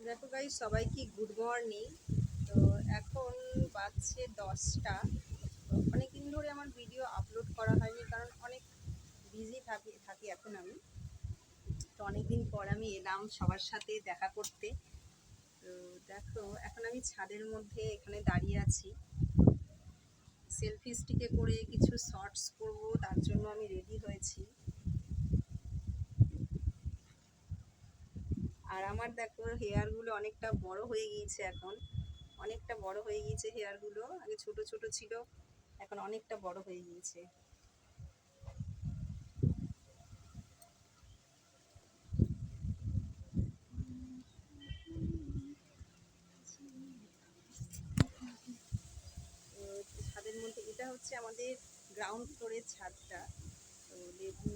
দেখো গাইস, সবাইকে good morning. তো এখন বাজছে 10টা। তো অনেকদিন ধরে আমার ভিডিও আপলোড করা হয়নি, কারণ অনেক বিজি থাকি এখন আমি। তো অনেকদিন পর আমি এলাম সবার সাথে দেখা করতে। তো দেখো, এখন আমি ছাদের মধ্যে এখানে দাঁড়িয়ে আছি, সেলফি স্টিকে করে কিছু শর্টস করব, তার জন্য আমি রেডি হয়েছি। আর আমার দেখো, হেয়ারগুলো অনেকটা বড় হয়ে গিয়েছে এখন, অনেকটা বড় হয়ে গিয়েছে হেয়ারগুলো। আগে ছোট ছোট ছিল, এখন অনেকটা বড় হয়ে গিয়েছে। তো ছাদের মধ্যে, এটা হচ্ছে আমাদের গ্রাউন্ড ফ্লোরের ছাদটা। তো লেবু